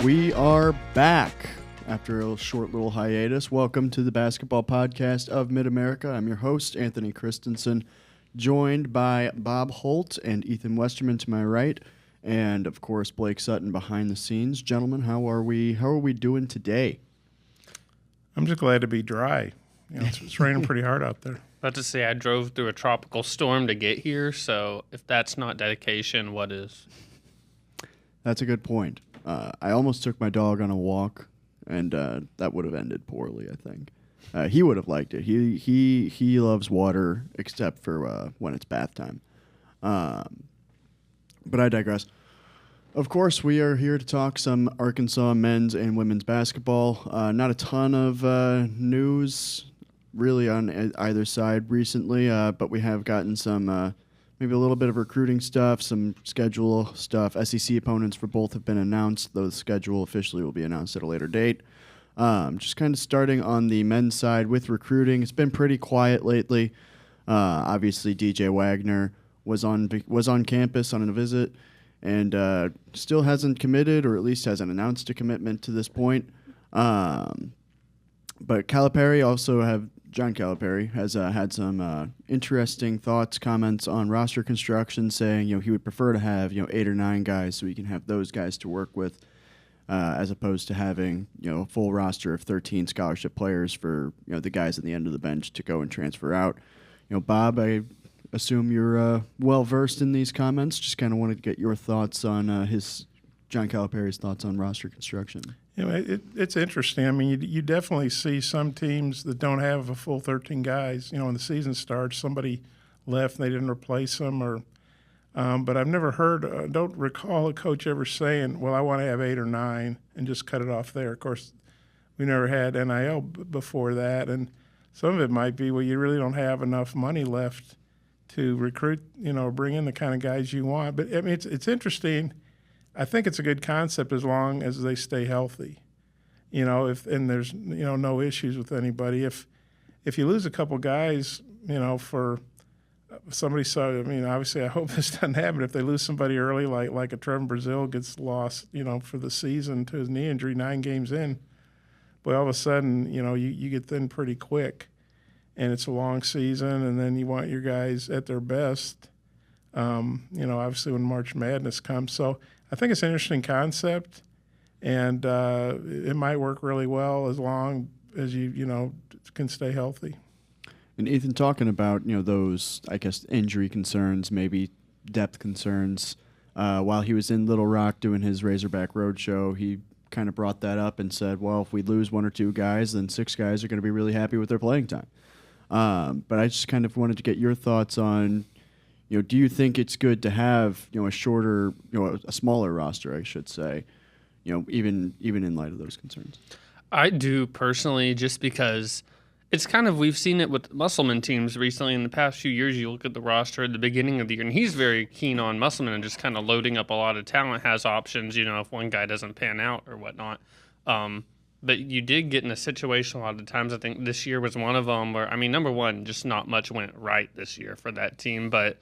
We are back after a short little hiatus. Welcome to the basketball podcast of Mid-America. I'm your host, Anthony Kristensen, joined by Bob Holt and Ethan Westerman to my right, and of course Blake Sutton behind the scenes. Gentlemen, how are we doing today? I'm just glad to be dry. It's raining pretty hard out there. About to say I drove through a tropical storm to get here, so if that's not dedication, what is? That's a good point. I almost took my dog on a walk, and that would have ended poorly, I think. He would have liked it. He loves water, except for when it's bath time. But I digress. Of course, we are here to talk some Arkansas men's and women's basketball. Not a ton of news really on either side recently, but we have gotten some maybe a little bit of recruiting stuff, some schedule stuff. SEC opponents for both have been announced, though the schedule officially will be announced at a later date. Just kind of starting on the men's side with recruiting. It's been pretty quiet lately. Obviously, DJ Wagner was on campus on a visit and still hasn't committed, or at least hasn't announced a commitment to this point. But John Calipari has had some interesting thoughts, comments on roster construction, saying he would prefer to have 8 or 9 guys so he can have those guys to work with, as opposed to having a full roster of 13 scholarship players for the guys at the end of the bench to go and transfer out. Bob, I assume you're well versed in these comments. Just kind of wanted to get your thoughts on John Calipari's thoughts on roster construction. It's interesting. I mean, you definitely see some teams that don't have a full 13 guys. When the season starts, somebody left and they didn't replace them, but I've never heard, don't recall a coach ever saying, well, I want to have 8 or 9 and just cut it off there. Of course, we never had NIL before that, and some of it might be, well, you really don't have enough money left to recruit, bring in the kind of guys you want. But, I mean, it's interesting. I think it's a good concept as long as they stay healthy, and there's no issues with anybody. If you lose a couple guys, for somebody, obviously I hope this doesn't happen. If they lose somebody early, like a Trevor Brazil gets lost, for the season to his knee injury 9 games in, but all of a sudden, you get thin pretty quick, and it's a long season, and then you want your guys at their best. Obviously when March Madness comes, so. I think it's an interesting concept, and it might work really well as long as you can stay healthy. And Ethan, talking about those, I guess, injury concerns, maybe depth concerns, while he was in Little Rock doing his Razorback Roadshow, he kind of brought that up and said, well, if we lose 1 or 2 guys, then 6 guys are going to be really happy with their playing time. But I just kind of wanted to get your thoughts on, do you think it's good to have, a shorter, a smaller roster, I should say, even in light of those concerns? I do personally, just because it's kind of, we've seen it with Musselman teams recently in the past few years. You look at the roster at the beginning of the year, and he's very keen on Musselman and just kind of loading up a lot of talent, has options, if one guy doesn't pan out or whatnot. But you did get in a situation a lot of times. I think this year was one of them where, number one, just not much went right this year for that team, but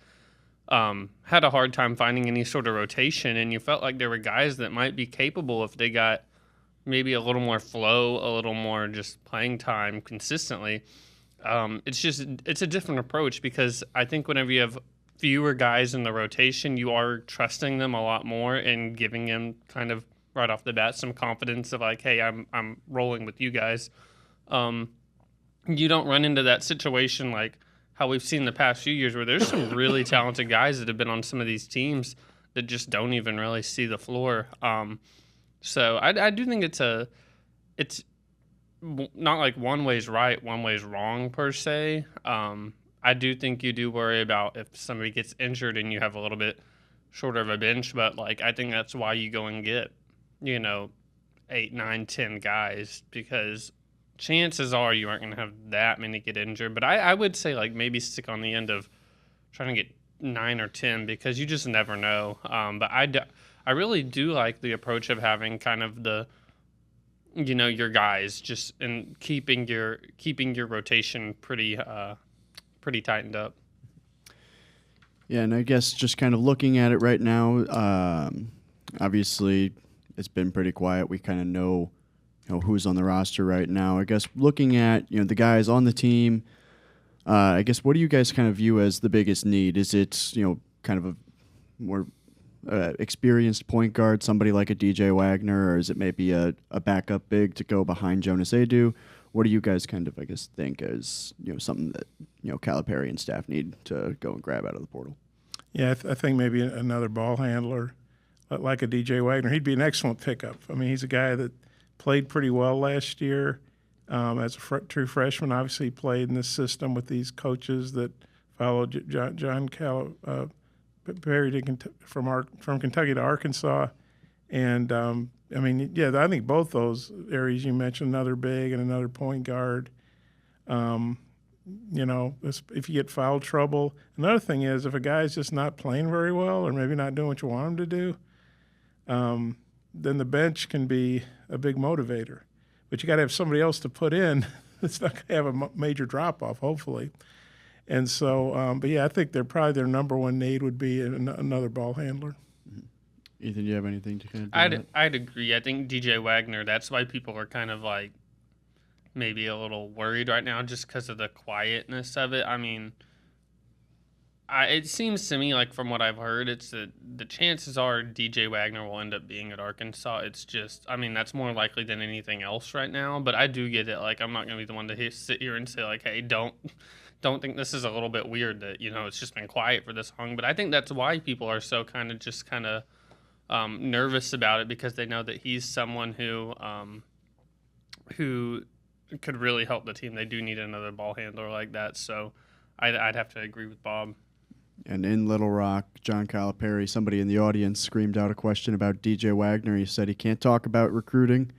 had a hard time finding any sort of rotation, and you felt like there were guys that might be capable if they got maybe a little more flow, a little more just playing time consistently. It's a different approach, because I think whenever you have fewer guys in the rotation, you are trusting them a lot more and giving them kind of right off the bat some confidence of like, hey, I'm rolling with you guys. You don't run into that situation like how we've seen the past few years, where there's some really talented guys that have been on some of these teams that just don't even really see the floor. So I do think it's not like one way's right, one way's wrong per se. I do think you do worry about if somebody gets injured and you have a little bit shorter of a bench, but I think that's why you go and get 8, 9, 10 guys, because chances are you aren't going to have that many get injured. But I would say maybe stick on the end of trying to get 9 or 10, because you just never know. But I really do like the approach of having kind of the your guys just and keeping your rotation pretty tightened up. Yeah, and I guess just kind of looking at it right now, obviously it's been pretty quiet. We kind of know, who's on the roster right now. I guess looking at, the guys on the team, I guess what do you guys kind of view as the biggest need? Is it, kind of a more experienced point guard, somebody like a DJ Wagner, or is it maybe a backup big to go behind Jonas Adu? What do you guys kind of, I guess, think is, something that, Calipari and staff need to go and grab out of the portal? Yeah, I think maybe another ball handler like a DJ Wagner. He'd be an excellent pickup. I mean, he's a guy that played pretty well last year as a true freshman. Obviously, he played in this system with these coaches that followed John Calipari from Kentucky to Arkansas. And, I mean, yeah, I think both those areas you mentioned, another big and another point guard, if you get foul trouble. Another thing is if a guy's just not playing very well or maybe not doing what you want him to do, then the bench can be a big motivator. But you got to have somebody else to put in that's not going to have a major drop-off, hopefully. And so, but, yeah, I think their number one need would be another ball handler. Ethan, do you have anything to kind of I'd agree. I think DJ Wagner, that's why people are kind of like maybe a little worried right now just because of the quietness of it. I mean, it seems to me like from what I've heard, it's that the chances are DJ Wagner will end up being at Arkansas. It's just, I mean, that's more likely than anything else right now. But I do get it. Like, I'm not going to be the one to sit here and say, like, hey, don't think this is a little bit weird that, it's just been quiet for this long. But I think that's why people are so kind of nervous about it, because they know that he's someone who could really help the team. They do need another ball handler like that. So I'd have to agree with Bob. And in Little Rock, John Calipari, somebody in the audience screamed out a question about DJ Wagner. He said he can't talk about recruiting,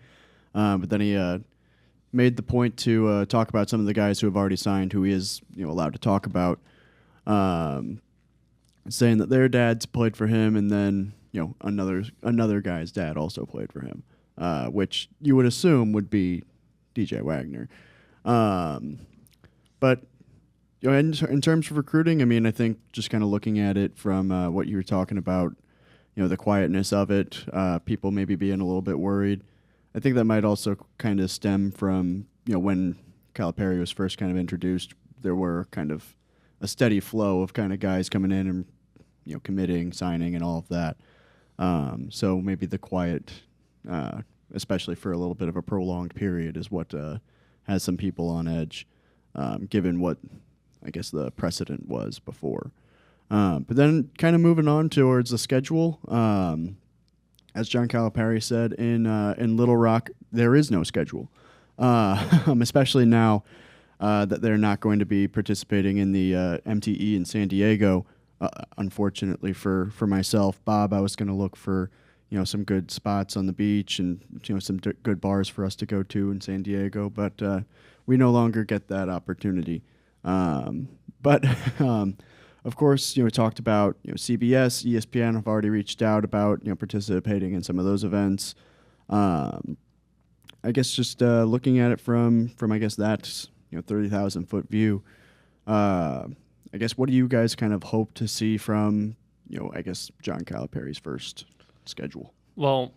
but then he made the point to talk about some of the guys who have already signed, who he is allowed to talk about, saying that their dads played for him, and then another guy's dad also played for him, which you would assume would be DJ Wagner. But in terms of recruiting, I mean, I think just kind of looking at it from what you were talking about, the quietness of it, people maybe being a little bit worried. I think that might also kind of stem from, when Calipari was first kind of introduced, there were kind of a steady flow of kind of guys coming in and, committing, signing, and all of that. So maybe the quiet, especially for a little bit of a prolonged period, is what has some people on edge, given what I guess the precedent was before. But then kind of moving on towards the schedule, as John Calipari said, in Little Rock, there is no schedule, especially now that they're not going to be participating in the MTE in San Diego. Unfortunately for myself, Bob, I was going to look for some good spots on the beach and some good bars for us to go to in San Diego, but we no longer get that opportunity. But of course, we talked about CBS, ESPN have already reached out about participating in some of those events. I guess just looking at it from I guess that 30,000-foot view. I guess what do you guys kind of hope to see from I guess John Calipari's first schedule? Well,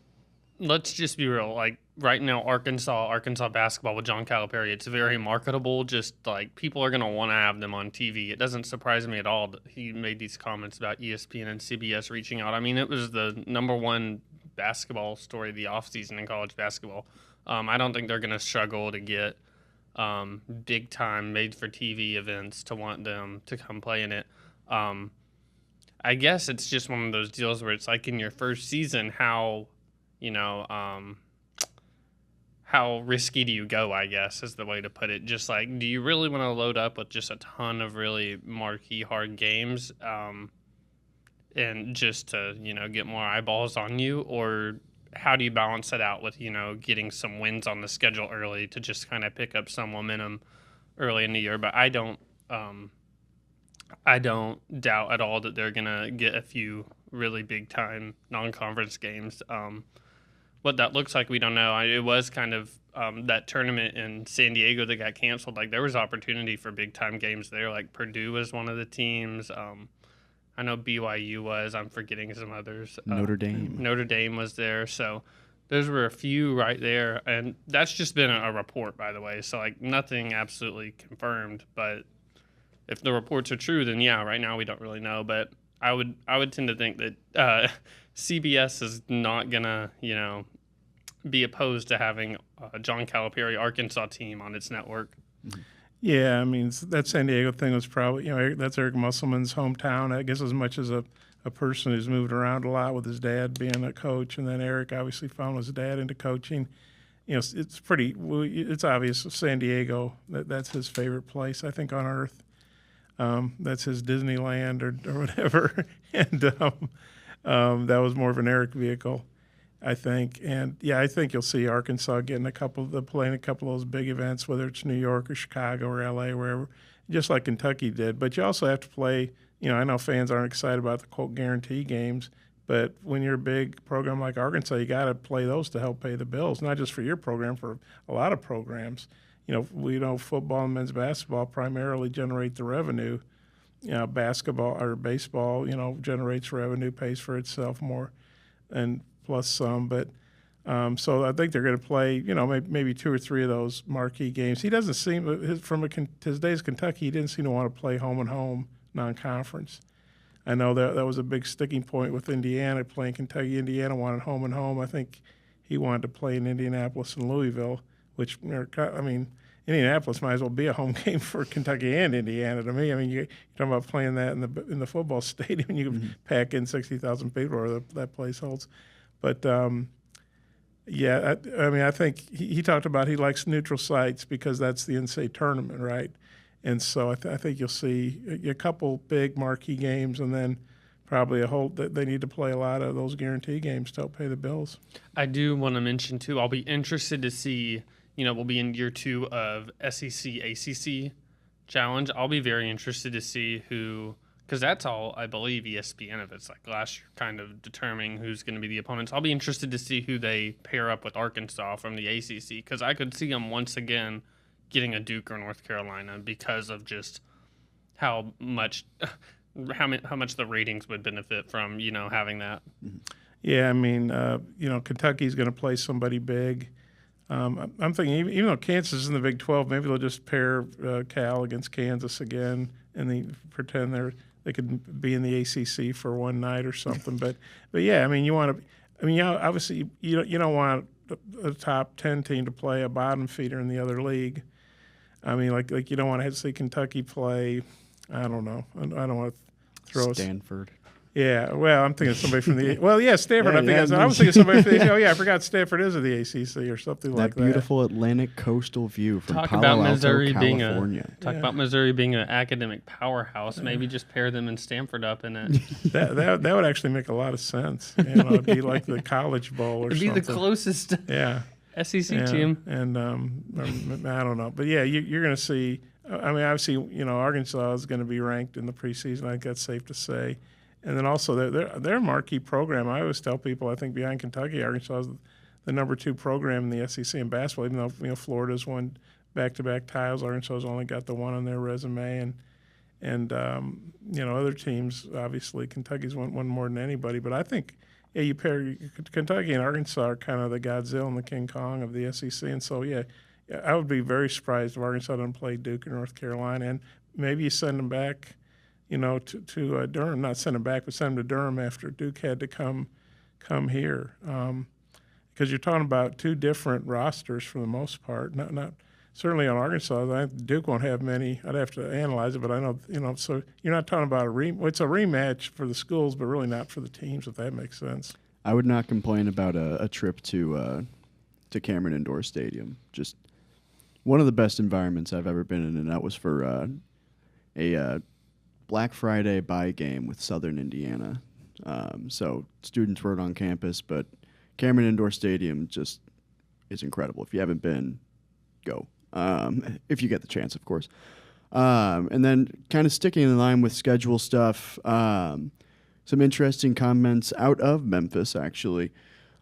let's just be real. Like right now, Arkansas basketball with John Calipari, it's very marketable. Just like people are going to want to have them on TV. It doesn't surprise me at all that he made these comments about ESPN and CBS reaching out. I mean, it was the number one basketball story of the offseason in college basketball. I don't think they're going to struggle to get big time made for TV events to want them to come play in it. I guess it's just one of those deals where it's like in your first season, how risky do you go, I guess, is the way to put it. Just like, do you really want to load up with just a ton of really marquee, hard games and just to, get more eyeballs on you? Or how do you balance it out with, getting some wins on the schedule early to just kind of pick up some momentum early in the year? But I don't doubt at all that they're going to get a few really big-time non-conference games. What that looks like, we don't know. It was kind of that tournament in San Diego that got canceled. Like, there was opportunity for big-time games there. Like, Purdue was one of the teams. I know BYU was. I'm forgetting some others. Notre Dame. Notre Dame was there. So Those were a few right there, and that's just been a report, by the way. So like nothing absolutely confirmed, but if the reports are true, then yeah, right now we don't really know. But I would tend to think that CBS is not gonna be opposed to having a John Calipari Arkansas team on its network. Yeah, I mean, that San Diego thing was probably, that's Eric Musselman's hometown, I guess, as much as a person who's moved around a lot with his dad being a coach. And then Eric obviously found his dad into coaching. It's obvious San Diego, that's his favorite place, I think, on earth. That's his Disneyland or whatever. And that was more of an Eric vehicle, I think. And yeah, I think you'll see Arkansas playing a couple of those big events, whether it's New York or Chicago or LA, wherever, just like Kentucky did. But you also have to play, I know fans aren't excited about the quote guarantee games, but when you're a big program like Arkansas, you got to play those to help pay the bills, not just for your program, for a lot of programs. We know football and men's basketball primarily generate the revenue. Basketball or baseball, generates revenue, pays for itself more, and plus some. But so I think they're going to play, maybe 2 or 3 of those marquee games. He doesn't seem, from his days of Kentucky, he didn't seem to want to play home and home non-conference. I know that was a big sticking point with Indiana playing Kentucky. Indiana wanted home and home. I think he wanted to play in Indianapolis and Louisville, which, Indianapolis might as well be a home game for Kentucky and Indiana to me. I mean, you're talking about playing that in the football stadium. You can pack in 60,000 people, or that place holds. But I think he talked about he likes neutral sites because that's the NCAA tournament, right? And so I think you'll see a couple big marquee games, and then probably they need to play a lot of those guarantee games to help pay the bills. I do want to mention too, I'll be interested to see. We'll be in year 2 of SEC ACC challenge. I'll be very interested to see who, because that's all I believe ESPN, if it's like last year, kind of determining who's going to be the opponents. I'll be interested to see who they pair up with Arkansas from the ACC, because I could see them once again getting a Duke or North Carolina because of just how much the ratings would benefit from having that. Yeah, I mean, Kentucky's going to play somebody big. I'm thinking even though Kansas is in the Big 12, maybe they'll just pair Cal against Kansas again, and they pretend they could be in the ACC for one night or something. But yeah, I mean, obviously you don't want a top 10 team to play a bottom feeder in the other league. I mean, like you don't want to see Kentucky play. I don't know. I don't want to throw Stanford. Yeah, well, I'm thinking of somebody from the Stanford. I was thinking somebody from the. Oh yeah, I forgot Stanford is of the ACC or something like that. That beautiful Atlantic coastal view from Talk Palo about Alto, Missouri California. About Missouri being an academic powerhouse. Maybe just pair them and Stanford up in it. that would actually make a lot of sense. It'd be like the College Bowl or something. It'd be the closest. Yeah. SEC team. And I don't know, but yeah, you're going to see. I mean, obviously, Arkansas is going to be ranked in the preseason. I think that's safe to say. And then also their marquee program. I always tell people, I think behind Kentucky, Arkansas is the number 2 program in the SEC in basketball. Even though Florida's won back-to-back titles, Arkansas's only got the one on their resume. And other teams, obviously Kentucky's won more than anybody. But I think you pair Kentucky and Arkansas are kind of the Godzilla and the King Kong of the SEC. And so I would be very surprised if Arkansas doesn't play Duke or North Carolina, and maybe you send them back. To Durham, not send them back, but send them to Durham after Duke had to come here, because you're talking about 2 different rosters for the most part. Not certainly on Arkansas. Duke won't have many. I'd have to analyze it, but I know. So you're not talking about it's a rematch for the schools, but really not for the teams, if that makes sense. I would not complain about a trip to Cameron Indoor Stadium. Just one of the best environments I've ever been in, and that was for a Black Friday buy game with Southern Indiana. So students weren't on campus, but Cameron Indoor Stadium just is incredible. If you haven't been, go. If you get the chance, of course. And then kind of sticking in line with schedule stuff, some interesting comments out of Memphis, actually.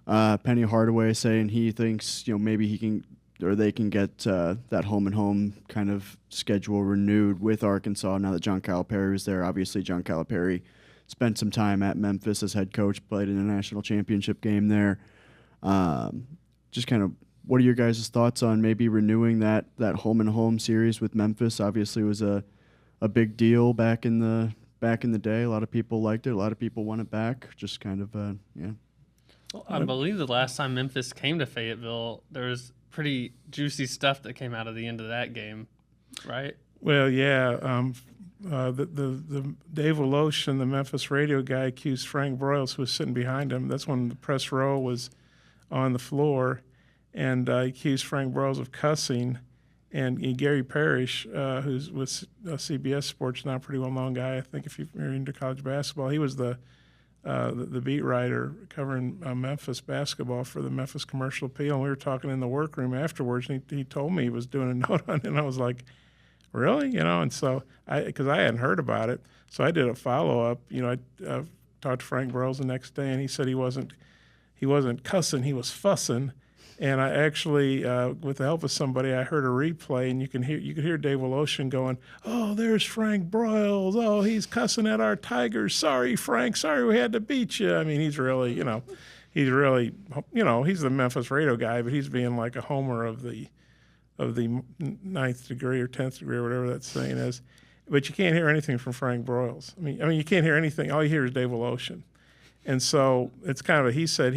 Penny Hardaway saying he thinks, maybe he can or they can get that home and home kind of schedule renewed with Arkansas now that John Calipari was there. Obviously, John Calipari spent some time at Memphis as head coach, played in a national championship game there. Just kind of, what are your guys' thoughts on maybe renewing that home and home series with Memphis? Obviously, it was a big deal back in the day. A lot of people liked it. A lot of people want it back. Just kind of, yeah. Well, I believe the last time Memphis came to Fayetteville, there was pretty juicy stuff that came out of the end of that game, right? Well, yeah. The Dave Wolosh and the Memphis radio guy accused Frank Broyles, who was sitting behind him. That's when the press row was on the floor, and accused Frank Broyles of cussing. And Gary Parrish, who's with CBS Sports now, a pretty well-known guy, I think, if you're into college basketball, he was the beat writer covering Memphis basketball for the Memphis Commercial Appeal. And we were talking in the workroom afterwards, and he told me he was doing a note on it, and I was like, really? And so because I hadn't heard about it, so I did a follow-up. I talked to Frank Broyles the next day, and he said he wasn't cussing, he was fussing. And I actually, with the help of somebody, I heard a replay, and you could hear Dave Wolosh going, "Oh, there's Frank Broyles. Oh, he's cussing at our Tigers. Sorry, Frank. Sorry we had to beat you." I mean, he's really, he's the Memphis radio guy, but he's being like a homer of the ninth degree or 10th degree or whatever that saying is. But you can't hear anything from Frank Broyles. I mean, you can't hear anything. All you hear is Dave Wolosh. And so it's kind of a he said.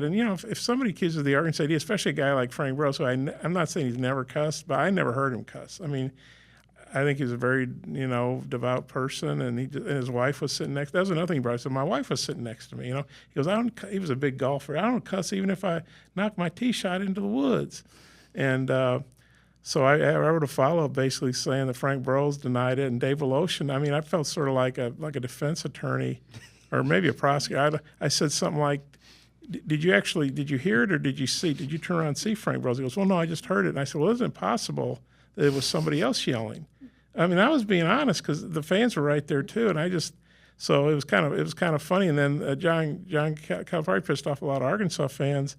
And, if somebody accuses the Arkansas D, especially a guy like Frank Broyles, who I'm not saying he's never cussed, but I never heard him cuss. I mean, I think he's a very, devout person, and his wife was sitting next. That was another thing he brought up. So my wife was sitting next to me, He goes, he was a big golfer. I don't cuss even if I knock my tee shot into the woods. And so I wrote a follow-up basically saying that Frank Broyles denied it, and Dave Wolosh, I mean, I felt sort of like a defense attorney or maybe a prosecutor. I said something like, did you hear it or did you turn around and see Frank Broyles? He goes, well, no, I just heard it. And I said, well, isn't it possible that it was somebody else yelling? I mean, I was being honest because the fans were right there too. And so it was kind of funny. And then John Calipari pissed off a lot of Arkansas fans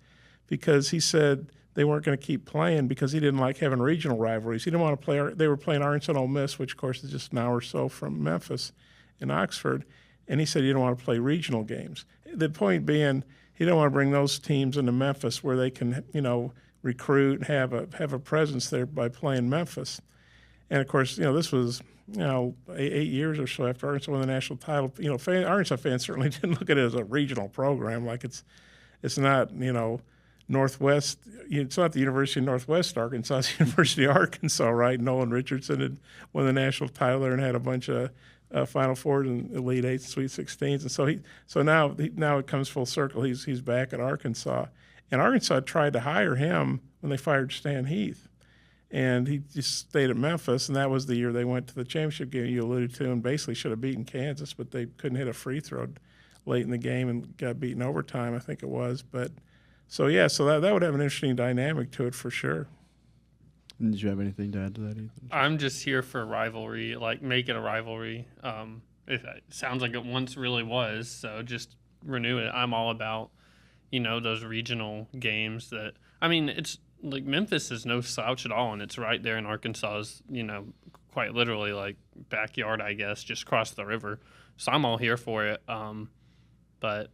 because he said they weren't going to keep playing because he didn't like having regional rivalries. He didn't want to play. They were playing Arkansas and Ole Miss, which of course is just an hour or so from Memphis in Oxford. And he said he didn't want to play regional games. The point being, he didn't want to bring those teams into Memphis where they can, recruit and have a presence there by playing Memphis. And of course, this was 8 years or so after Arkansas won the national title. Arkansas fans certainly didn't look at it as a regional program. Like it's not Northwest. It's not the University of Northwest Arkansas. It's the University of Arkansas, right? Nolan Richardson had won the national title there and had a bunch of Final Fours and Elite Eights, Sweet 16s, and so now it comes full circle. He's back at Arkansas, and Arkansas tried to hire him when they fired Stan Heath, and he just stayed at Memphis, and that was the year they went to the championship game you alluded to, and basically should have beaten Kansas, but they couldn't hit a free throw late in the game and got beaten overtime, I think it was. But so that would have an interesting dynamic to it for sure. Did you have anything to add to that, Ethan? I'm just here for rivalry, like make it a rivalry. It sounds like it once really was, so just renew it. I'm all about, those regional games that, it's like Memphis is no slouch at all, and it's right there in Arkansas's, quite literally like backyard, I guess, just across the river. So I'm all here for it. But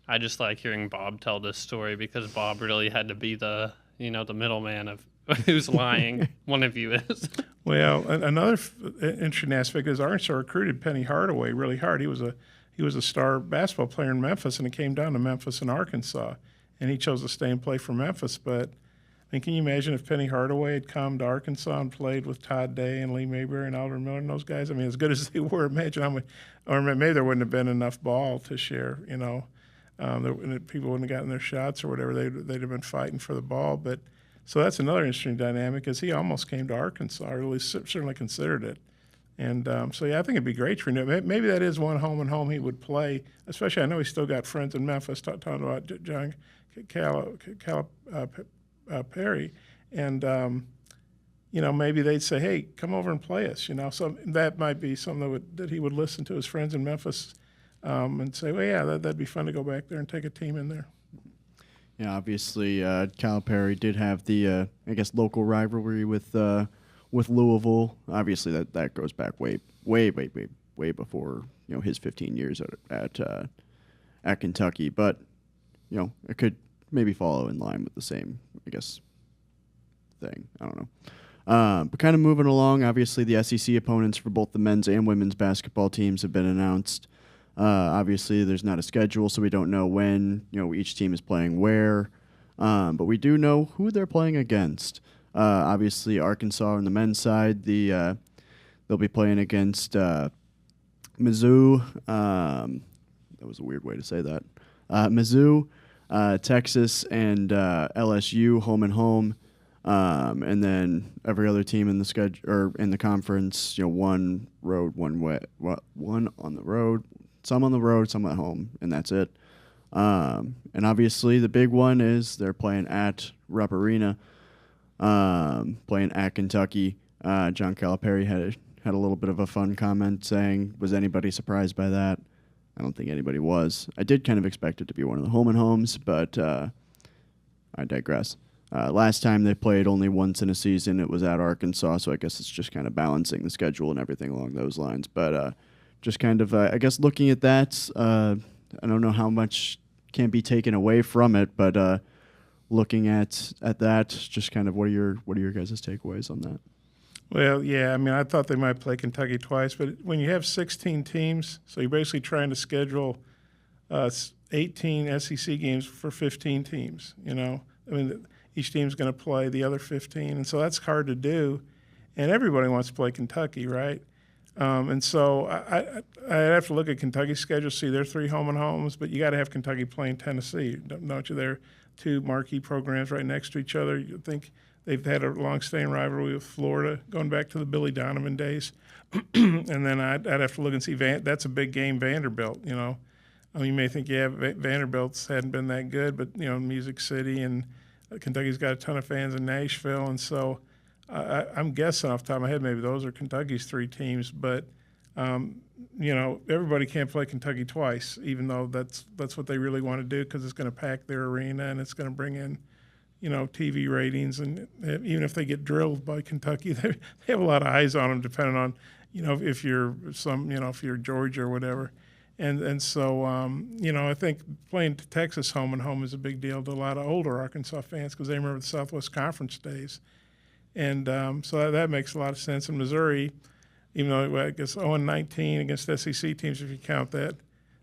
I just like hearing Bob tell this story because Bob really had to be the middleman of who's lying. One of you is. Well, another interesting aspect is Arkansas recruited Penny Hardaway really hard. He was a star basketball player in Memphis, and it came down to Memphis and Arkansas, and he chose to stay and play for Memphis. But can you imagine if Penny Hardaway had come to Arkansas and played with Todd Day and Lee Mayberry and Alvin Miller and those guys? As good as they were, imagine or maybe there wouldn't have been enough ball to share. People wouldn't have gotten their shots or whatever. They'd have been fighting for the ball, but. So that's another interesting dynamic, is he almost came to Arkansas, or at least certainly considered it. And I think it'd be great to renew. Maybe that is one home and home he would play, especially I know he's still got friends in Memphis, talking about John Calipari. And, maybe they'd say, hey, come over and play us. So that might be something that he would listen to his friends in Memphis and say, well, yeah, that'd be fun to go back there and take a team in there. Yeah, obviously, Calipari did have the, local rivalry with Louisville. Obviously, that goes back way before his 15 years at Kentucky. But it could maybe follow in line with the same, I guess, thing. I don't know. But kind of moving along, obviously the SEC opponents for both the men's and women's basketball teams have been announced. Obviously, there's not a schedule, so we don't know when each team is playing where. But we do know who they're playing against. Obviously, Arkansas on the men's side, they'll be playing against Mizzou. That was a weird way to say that. Mizzou, Texas, and LSU home and home. And then every other team in the schedule or in the conference, one road, one on the road, some on the road, some at home, and that's it. And obviously the big one is they're playing at Rupp Arena, playing at Kentucky. John Calipari had a little bit of a fun comment saying, "Was anybody surprised by that?" I don't think anybody was. I did kind of expect it to be one of the home and homes, but I digress. Last time they played only once in a season, it was at Arkansas, so I guess it's just kind of balancing the schedule and everything along those lines. But just kind of, I guess, looking at that, I don't know how much can be taken away from it, but looking at that, just kind of what are your guys' takeaways on that? Well, yeah, I mean, I thought they might play Kentucky twice, but when you have 16 teams, so you're basically trying to schedule 18 SEC games for 15 teams, I mean, each team's going to play the other 15, and so that's hard to do. And everybody wants to play Kentucky, right? And so I have to look at Kentucky's schedule, see their 3 home and homes, but you got to have Kentucky playing Tennessee, don't you? They're 2 marquee programs right next to each other. You think they've had a long-standing rivalry with Florida, going back to the Billy Donovan days. And then I'd have to look and see that's a big game, Vanderbilt. I mean, you may think, Vanderbilt's hadn't been that good, but Music City and Kentucky's got a ton of fans in Nashville, and so I'm guessing off the top of my head maybe those are Kentucky's 3 teams. But everybody can't play Kentucky twice, even though that's what they really want to do because it's going to pack their arena and it's going to bring in TV ratings. And even if they get drilled by Kentucky, they have a lot of eyes on them, depending on if you're if you're Georgia or whatever. And so, I think playing Texas home and home is a big deal to a lot of older Arkansas fans because they remember the Southwest Conference days. And so that makes a lot of sense. In Missouri, even though I guess 0-19 against SEC teams, if you count that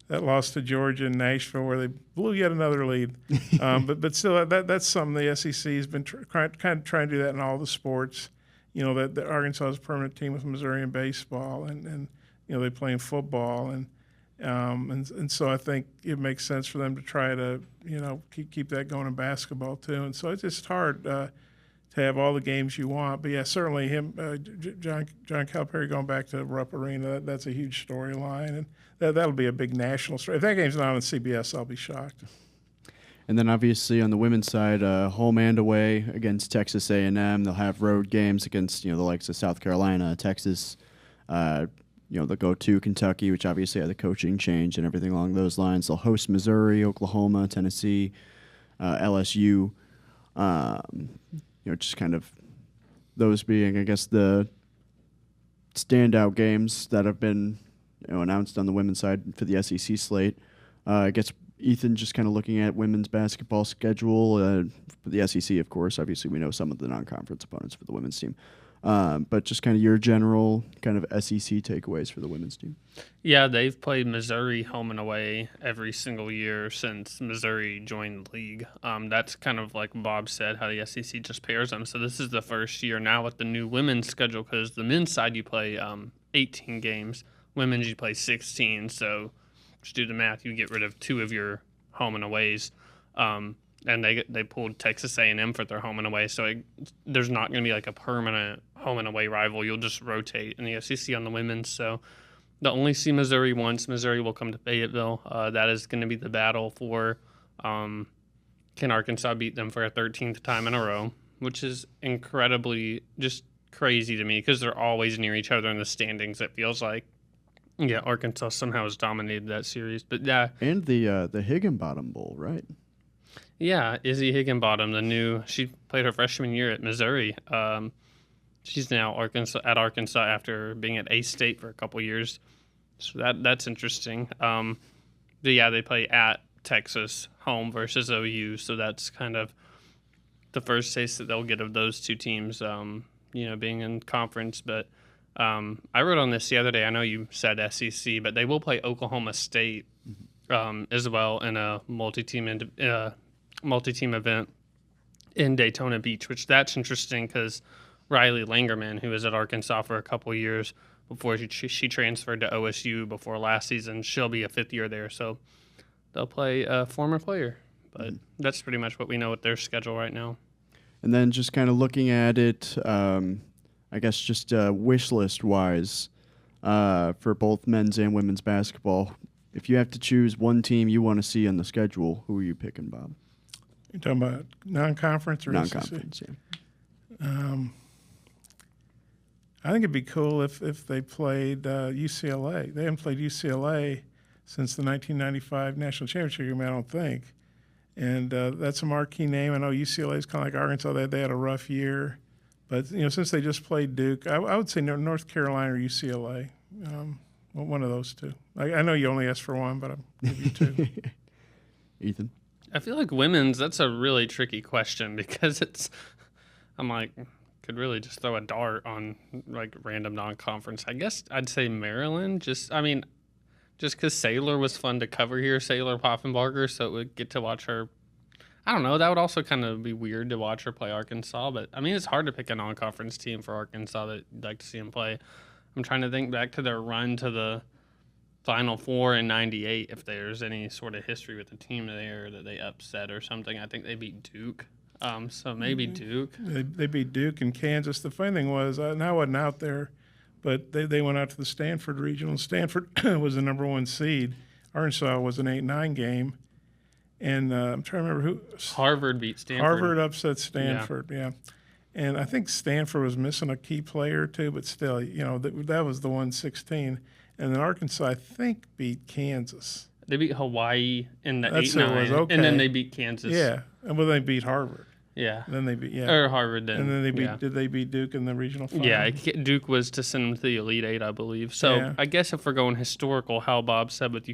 loss to Georgia and Nashville where they blew yet another lead. But still, that's something the SEC has been kind of trying to do that in all the sports. That Arkansas is a permanent team with Missouri in baseball, and they play in football. And so I think it makes sense for them to try to keep that going in basketball too. And so it's just hard to have all the games you want. But yeah, certainly John Calipari going back to Rupp Arena, that's a huge storyline, and that'll be a big national story. If that game's not on CBS, I'll be shocked. And then obviously on the women's side, home and away against Texas A&M. They'll have road games against the likes of South Carolina, Texas. They'll go to Kentucky, which obviously had the coaching change and everything along those lines. They'll host Missouri, Oklahoma, Tennessee, LSU. Just kind of those being, I guess, the standout games that have been announced on the women's side for the SEC slate. I guess Ethan, just kind of looking at women's basketball schedule for the SEC, of course. Obviously, we know some of the non-conference opponents for the women's team. But just kind of your general kind of SEC takeaways for the women's team. Yeah, they've played Missouri home and away every single year since Missouri joined the league. That's kind of like Bob said, how the SEC just pairs them. So this is the first year now with the new women's schedule because the men's side you play 18 games, women's you play 16. So just do the math, you get rid of 2 of your home and aways. And they pulled Texas A&M for their home and away, so there's not going to be like a permanent home and away rival. You'll just rotate in the SEC on the women's. So they'll only see Missouri once. Missouri will come to Fayetteville. That is going to be the battle for can Arkansas beat them for a 13th time in a row, which is incredibly just crazy to me because they're always near each other in the standings, it feels like. Yeah, Arkansas somehow has dominated that series. But yeah. And the Higginbottom Bowl, right? Yeah, Izzy Higginbottom, she played her freshman year at Missouri. She's now at Arkansas after being at A-State for a couple years. So that's interesting. But yeah, they play at Texas home versus OU, so that's kind of the first taste that they'll get of those two teams, being in conference. But I wrote on this the other day. I know you said SEC, but they will play Oklahoma State as well in a multi-team event in Daytona Beach, which that's interesting because Riley Langerman, who was at Arkansas for a couple years before she transferred to OSU before last season, she'll be a fifth year there. So they'll play a former player. But that's pretty much what we know with their schedule right now. And then just kind of looking at it, I guess just wish list-wise for both men's and women's basketball, if you have to choose one team you want to see on the schedule, who are you picking, Bob? You're talking about non-conference or non-conference? Yeah. I think it'd be cool if they played UCLA. They haven't played UCLA since the 1995 national championship game, I don't think. And that's a marquee name. I know UCLA is kind of like Arkansas. They had a rough year. But, since they just played Duke, I would say North Carolina or UCLA. One of those two. I know you only asked for one, but I'll give you two. Ethan? I feel like women's, that's a really tricky question because could really just throw a dart on like random non-conference. I guess I'd say Maryland. Just because Saylor was fun to cover here, Saylor Poffenbarger, so it would get to watch her. I don't know. That would also kind of be weird to watch her play Arkansas, but it's hard to pick a non-conference team for Arkansas that you'd like to see them play. I'm trying to think back to their run to the Final Four in '98, if there's any sort of history with the team there that they upset or something. I think they beat Duke. So maybe Duke. They beat Duke and Kansas. The funny thing was, and I wasn't out there, but they went out to the Stanford regional. Stanford was the number one seed. Arkansas was an 8-9 game. And I'm trying to remember who. Harvard beat Stanford. Harvard upset Stanford, yeah. And I think Stanford was missing a key player or two, but still, that was the 116. And then Arkansas, I think, beat Kansas. They beat Hawaii in the That's 8-9, okay. and then they beat Kansas. Yeah, and they beat Harvard. Yeah. And then they beat or Harvard then. And then they beat. Did they beat Duke in the regional final? Yeah, Duke was to send them to the Elite Eight, I believe. So yeah. I guess if we're going historical, how Bob said with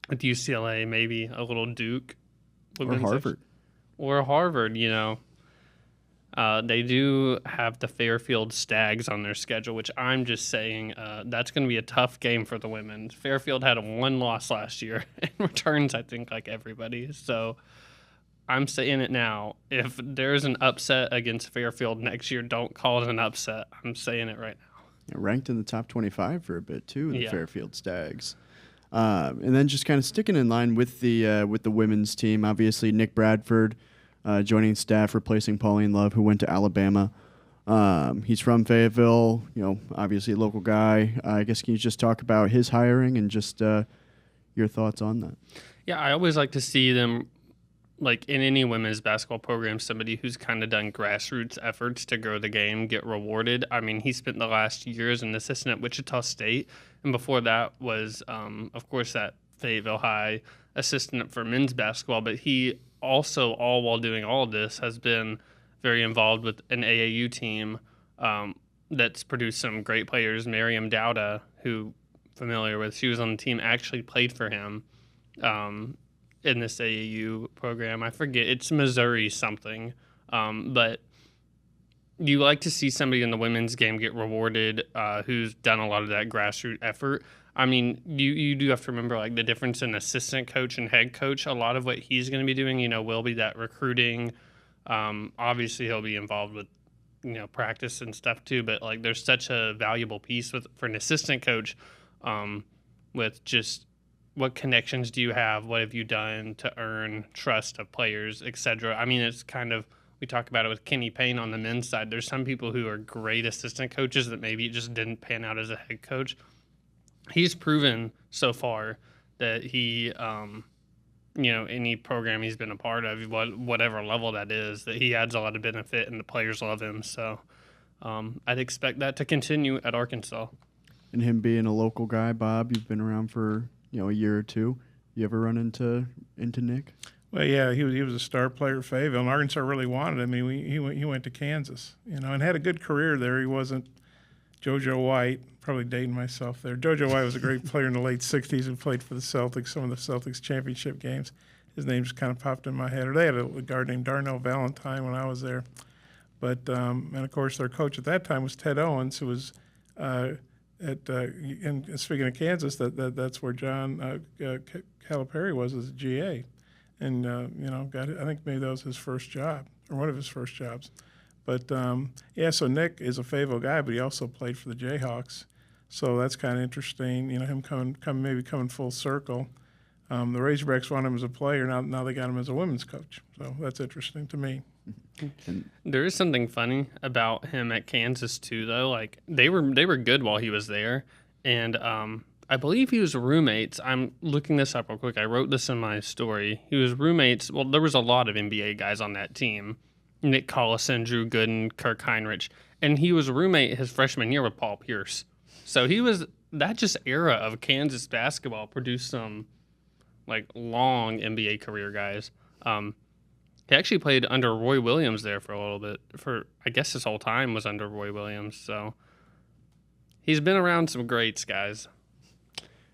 UCLA, maybe a little Duke. Or Harvard. Or Harvard, They do have the Fairfield Stags on their schedule, which I'm just saying that's going to be a tough game for the women. Fairfield had a 1 loss last year and returns, I think, like everybody. So I'm saying it now. If there's an upset against Fairfield next year, don't call it an upset. I'm saying it right now. Yeah, ranked in the top 25 for a bit, too, the Fairfield Stags. And then just kind of sticking in line with the women's team, obviously Nick Bradford joining staff, replacing Pauline Love, who went to Alabama. He's from Fayetteville, obviously a local guy. I guess can you just talk about his hiring and just your thoughts on that? Yeah, I always like to see them, like in any women's basketball program, somebody who's kind of done grassroots efforts to grow the game get rewarded. He spent the last year as an assistant at Wichita State, and before that was, of course, at Fayetteville High, assistant for men's basketball. But he also, all while doing all of this, has been very involved with an AAU team that's produced some great players. Miriam Dowda, who familiar with, she was on the team, actually played for him in this AAU program. I forget, it's Missouri something. But you like to see somebody in the women's game get rewarded who's done a lot of that grassroots effort. You do have to remember like the difference in assistant coach and head coach. A lot of what he's going to be doing, will be that recruiting. Obviously, he'll be involved with, practice and stuff too. But like, there's such a valuable piece for an assistant coach with just what connections do you have? What have you done to earn trust of players, etc. It's kind of, we talk about it with Kenny Payne on the men's side. There's some people who are great assistant coaches that maybe just didn't pan out as a head coach. He's proven so far that he, any program he's been a part of, whatever level that is, that he adds a lot of benefit and the players love him. So I'd expect that to continue at Arkansas. And him being a local guy, Bob, you've been around for a year or two. You ever run into Nick? Well, yeah, he was a star player at Fayetteville, and Arkansas really wanted him. He went to Kansas, and had a good career there. He wasn't JoJo White, probably dating myself there. JoJo White was a great player in the late 60s who played for the Celtics, some of the Celtics championship games. his name just kind of popped in my head. Or they had a guard named Darnell Valentine when I was there. But and of course their coach at that time was Ted Owens, who was and speaking of Kansas, that's where John Calipari was as a GA, and I think maybe that was his first job or one of his first jobs. But so Nick is a Fayetteville guy, but he also played for the Jayhawks, so that's kind of interesting. Him coming full circle. The Razorbacks want him as a player now they got him as a women's coach, so that's interesting to me. There is something funny about him at Kansas too, though. Like they were good while he was there, and I believe he was roommates. I'm looking this up real quick. I wrote this in my story. He was roommates. Well, there was a lot of NBA guys on that team: Nick Collison, Drew Gooden, Kirk Heinrich, and he was a roommate his freshman year with Paul Pierce. So he was that just era of Kansas basketball produced some like long NBA career guys. He actually played under Roy Williams there for a little bit. For I guess his whole time was under Roy Williams. So he's been around some greats, guys.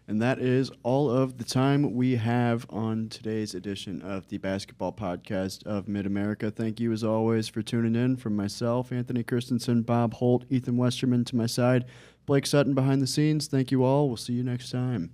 And that is all of the time we have on today's edition of the Basketball Podcast of Mid-America. Thank you, as always, for tuning in. From myself, Anthony Kristensen, Bob Holt, Ethan Westerman to my side, Blake Sutton behind the scenes. Thank you all. We'll see you next time.